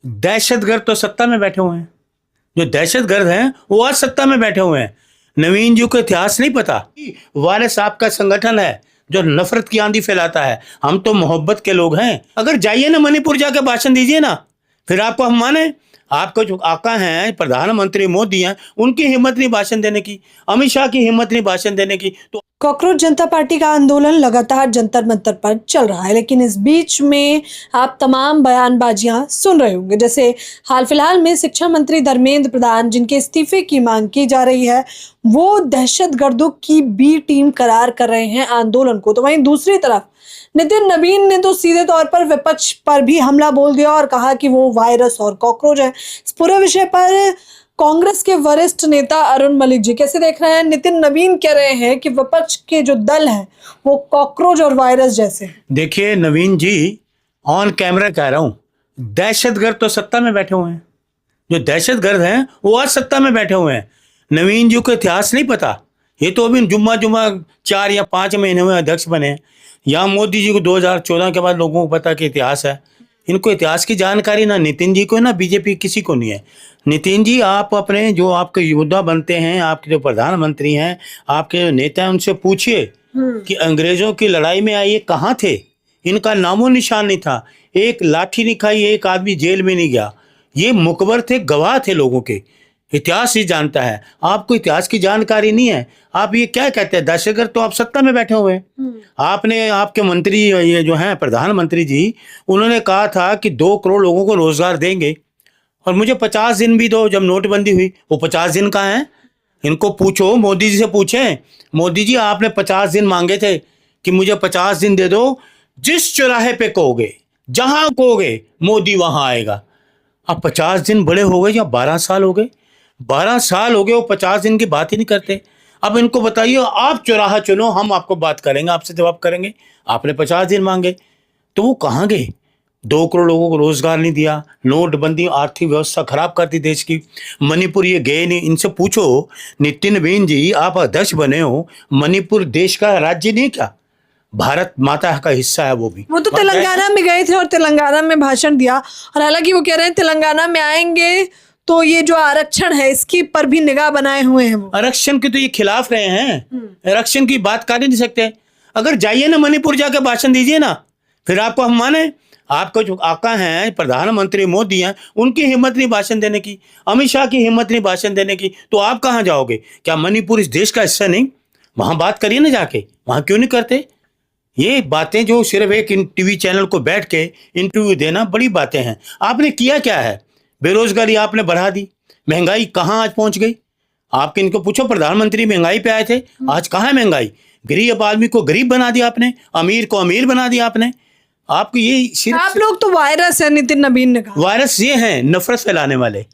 दहशतगर्द तो सत्ता में बैठे हुए हैं। जो दहशतगर्द हैं वो आज सत्ता में बैठे हुए हैं। नवीन जी को इतिहास नहीं पता। वारिस आपका संगठन है जो नफरत की आंधी फैलाता है। हम तो मोहब्बत के लोग हैं। अगर जाइए ना मणिपुर जाकर भाषण दीजिए ना, फिर आपको हम माने। आपको जो आका हैं प्रधानमंत्री मोदी हैं, उनकी हिम्मत नहीं भाषण देने की, अमित शाह की हिम्मत नहीं भाषण देने की। तो कॉकरोच जनता पार्टी का आंदोलन लगातार जंतर मंतर पर चल रहा है, लेकिन इस बीच में आप तमाम बयानबाजियां सुन रहे होंगे। जैसे हाल फिलहाल में शिक्षा मंत्री धर्मेंद्र प्रधान, जिनके इस्तीफे की मांग की जा रही है, वो दहशतगर्दों की बी टीम करार कर रहे हैं आंदोलन को। तो वहीं दूसरी तरफ नितिन नवीन ने तो सीधे तौर पर विपक्ष पर भी हमला बोल दिया और कहा कि वो वायरस और कॉकरोच है। इस पूरे विषय पर कांग्रेस के वरिष्ठ नेता अरुण मलिक जी कैसे देख रहे हैं? नितिन नवीन कह रहे हैं कि विपक्ष के जो दल है वो कॉकरोच और वायरस जैसे हैं। देखिए नवीन जी, ऑन कैमरा कह रहा हूं, दहशतगर्द तो सत्ता में बैठे हुए हैं। जो दहशतगर्द हैं वो आज सत्ता में बैठे हुए हैं। नवीन जी को इतिहास नहीं पता। ये तो अभी जुम्मा 4 या 5 महीने में अध्यक्ष बने। यहाँ मोदी जी को 2014 के बाद लोगों को पता कि इतिहास है। इनको इतिहास की जानकारी ना नितिन जी को ना बीजेपी किसी को नहीं है। नितिन जी, आप अपने जो आपके योद्धा बनते हैं, आपके जो प्रधानमंत्री हैं, आपके जो नेता हैं, उनसे पूछिए कि अंग्रेजों की लड़ाई में आइए कहाँ थे। इनका नामो निशान नहीं था। एक लाठी नहीं खाई, एक आदमी जेल में नहीं गया। ये मुकबर थे, गवाह थे लोगों के। इतिहास ही जानता है। आपको इतिहास की जानकारी नहीं है। आप ये क्या कहते हैं दहशतगर्द? तो आप सत्ता में बैठे हुए हैं। आपने आपके मंत्री ये जो हैं प्रधानमंत्री जी, उन्होंने कहा था कि 2 करोड़ लोगों को रोजगार देंगे और मुझे 50 दिन भी दो। जब नोटबंदी हुई वो 50 दिन कहाँ हैं? इनको पूछो, मोदी जी से पूछें। मोदी जी, आपने 50 दिन मांगे थे कि मुझे 50 दिन दे दो। जिस चौराहे पे कहोगे, जहां कहोगे, मोदी वहां आएगा। अब 50 दिन बड़े हो गए या 12 साल हो गए? 12 साल हो गए, वो 50 दिन की बात ही नहीं करते। अब इनको बताइए, आप चौराहा चुनो, हम आपको बात करेंगे, आपसे जवाब करेंगे। आपने 50 दिन मांगे तो वो कहाँ गए? 2 करोड़ लोगों को रोजगार नहीं दिया। नोटबंदी आर्थिक व्यवस्था खराब कर दी देश की। मणिपुर ये गए नहीं। इनसे पूछो, नितिन नवीन जी, आप अध्यक्ष बने हो, मणिपुर देश का राज्य नहीं क्या? भारत माता का हिस्सा है वो भी। वो तो तेलंगाना में गए थे और तेलंगाना में भाषण दिया, और हालांकि वो कह रहे हैं तेलंगाना में आएंगे तो ये जो आरक्षण है इसकी पर भी निगाह बनाए हुए हैं। वो आरक्षण के तो ये खिलाफ रहे हैं। आरक्षण की बात कर ही नहीं सकते। अगर जाइए ना मणिपुर जाकर भाषण दीजिए ना, फिर आपको हम माने। आपको जो आका हैं प्रधानमंत्री मोदी हैं, उनकी हिम्मत नहीं भाषण देने की, अमित शाह की हिम्मत नहीं भाषण देने की। तो आप कहाँ जाओगे? क्या मणिपुर इस देश का हिस्सा नहीं? वहां बात करिए ना जाके। वहां क्यों नहीं करते? ये बातें जो सिर्फ एक टीवी चैनल को बैठ के इंटरव्यू देना बड़ी बातें हैं। आपने किया क्या है? बेरोजगारी आपने बढ़ा दी। महंगाई कहाँ आज पहुंच गई? आपके इनको पूछो, प्रधानमंत्री महंगाई पे आए थे, आज कहाँ है महंगाई? गरीब आदमी को गरीब बना दिया आपने, अमीर को अमीर बना दिया आपने। आपको ये सिर्फ आप लोग तो वायरस है, नितिन नवीन ने कहा। वायरस ये हैं नफरत फैलाने वाले।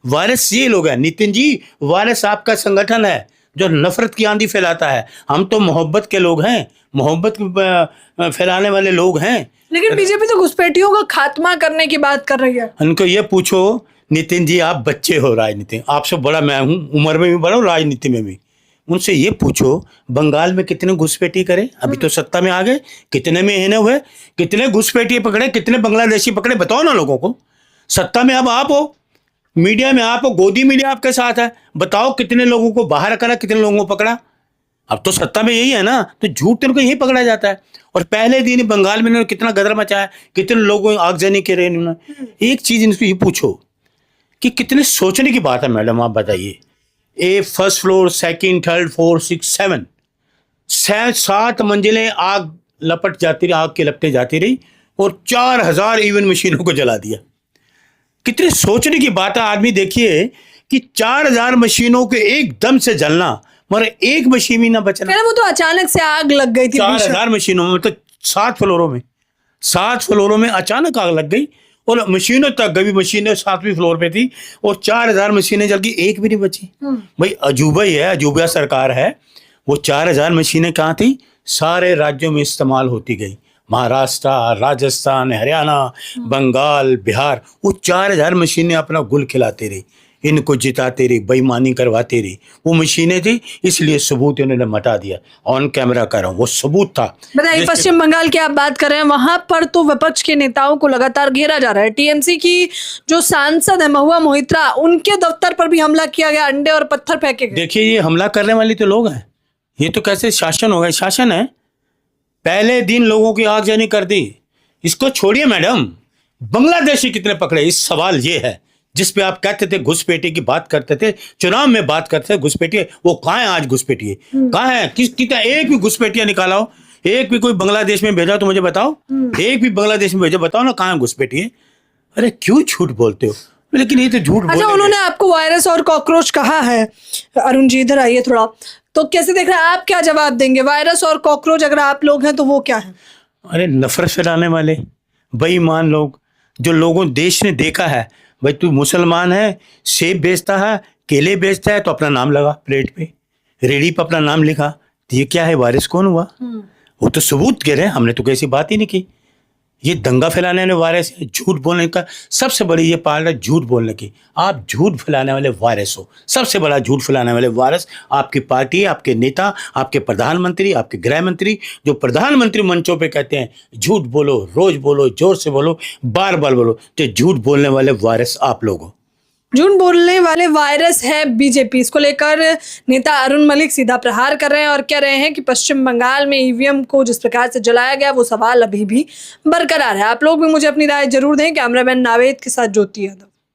वायरस ये लोग हैं। नितिन जी, वायरस आपका संगठन है जो नफरत की आंधी फैलाता है। हम तो मोहब्बत के लोग हैं, मोहब्बत फैलाने वाले लोग हैं। लेकिन बीजेपी तो घुसपैठियों का खात्मा करने की बात कर रही है। उनको ये पूछो, नितिन जी, आप बच्चे हो राजनीति, आपसे बड़ा मैं हूँ, उम्र में भी बड़ा हूँ, राजनीति में भी। उनसे ये पूछो, बंगाल में कितने घुसपैठी करे? अभी तो सत्ता में आ गए। कितने महीने हुए? कितने घुसपैठी पकड़े? कितने बांग्लादेशी पकड़े? बताओ ना लोगों को। सत्ता में अब आप हो, मीडिया में आप हो, गोदी मीडिया आपके साथ है। बताओ कितने लोगों को बाहर करा, कितने लोगों को पकड़ा? अब तो सत्ता में यही है ना, तो झूठ तेरे को यही पकड़ा जाता है। और पहले दिन ही बंगाल में इन्होंने कितना गदर मचाया, कितने लोगों आगजनी के रहे इन्होंने। एक चीज इनको ये पूछो कि कितने सोचने की बात है मैडम, आप बताइए। ए फर्स्ट फ्लोर, सेकंड, थर्ड, 4, 6, 7 मंजिलें आग लपट जाती रही, आग के लपटे जाती रही, और 4000 ईवीएम मशीनों को जला दिया। कितने सोचने की बात है। आदमी देखिए कि 4000 मशीनों के एकदम से जलना, मगर एक मशीन भी ना बचना। वो तो अचानक से आग लग गई थी। 4000 मशीनों में, तो 7 फ्लोरों में अचानक आग लग गई, और मशीनों तक गई। मशीनें 7वीं फ्लोर पे थी और 4000 मशीनें जल गई, एक भी नहीं बची। भाई अजूबा ही है, अजूबा सरकार है। वो 4000 मशीनें कहाँ थी? सारे राज्यों में इस्तेमाल होती गई। महाराष्ट्र, राजस्थान, हरियाणा, बंगाल, बिहार, वो 4000 मशीनें अपना गुल खिलाती रही। इनको जिताते रही, बेईमानी करवाते रही। वो मशीनें थी, इसलिए सबूत इन्होंने मिटा दिया। ऑन कैमरा कर रहा हूँ, वो सबूत था। बताइए, पश्चिम बंगाल की आप बात कर रहे हैं, वहां पर तो विपक्ष के नेताओं को लगातार घेरा जा रहा है। टीएमसी की जो सांसद है महुआ मोहित्रा, उनके दफ्तर पर भी हमला किया गया, अंडे और पत्थर फेंके गए। देखिए, ये हमला करने वाले तो लोग हैं, ये तो कैसे शासन हो गया? शासन है। पहले दिन लोगों की आगजनी कर दी। इसको छोड़िए मैडम, बांग्लादेशी कितने पकड़े, इस सवाल ये है जिस पे आप कहते थे घुसपैठी की बात करते थे, चुनाव में बात करते थे घुसपैठी, वो कहाँ है आज घुसपैठी? कहाँ है? कितना एक भी घुसपैठिया निकाला हो, एक भी कोई बांग्लादेश में भेजा तो मुझे बताओ, एक भी बांग्लादेश में भेजा, बताओ ना कहाँ घुसपैठी है? अरे क्यों झूठ बोलते हो? लेकिन ये तो झूठ अच्छा, बोलेंगे। उन्होंने आपको वायरस और कॉकरोच कहा है। अरुण जी इधर आइए थोड़ा, तो कैसे देख रहे हैं आप, क्या जवाब देंगे? वायरस और कॉकरोच अगर आप लोग हैं तो वो क्या है? अरे नफरत फैलाने वाले बेईमान लोग, जो लोगों देश ने देखा है। भाई तू मुसलमान है, सेब बेचता है, केले बेचता है, तो अपना नाम लगा प्लेट पे, रेडी पे अपना नाम लिखा, तो ये क्या है? वायरस कौन हुआ? वो तो सबूत कह रहे हैं, हमने तो कैसी बात ही नहीं की। ये दंगा फैलाने वाले वायरस है, झूठ बोलने का सबसे बड़ी ये पाल है, झूठ बोलने की। आप झूठ फैलाने वाले वायरस हो, सबसे बड़ा झूठ फैलाने वाले वायरस आपकी पार्टी, आपके नेता, आपके प्रधानमंत्री, आपके गृह मंत्री, जो प्रधानमंत्री मंचों पे कहते हैं झूठ बोलो, रोज बोलो, जोर से बोलो, बार बार बोलो, तो झूठ बोलने वाले वायरस आप लोग हो। झूठ बोलने वाले वायरस है बीजेपी। इसको लेकर नेता अरुण मलिक सीधा प्रहार कर रहे हैं और कह रहे हैं कि पश्चिम बंगाल में ईवीएम को जिस प्रकार से जलाया गया, वो सवाल अभी भी बरकरार है। आप लोग भी मुझे अपनी राय जरूर दें। कैमरामैन नावेद के साथ ज्योति यादव।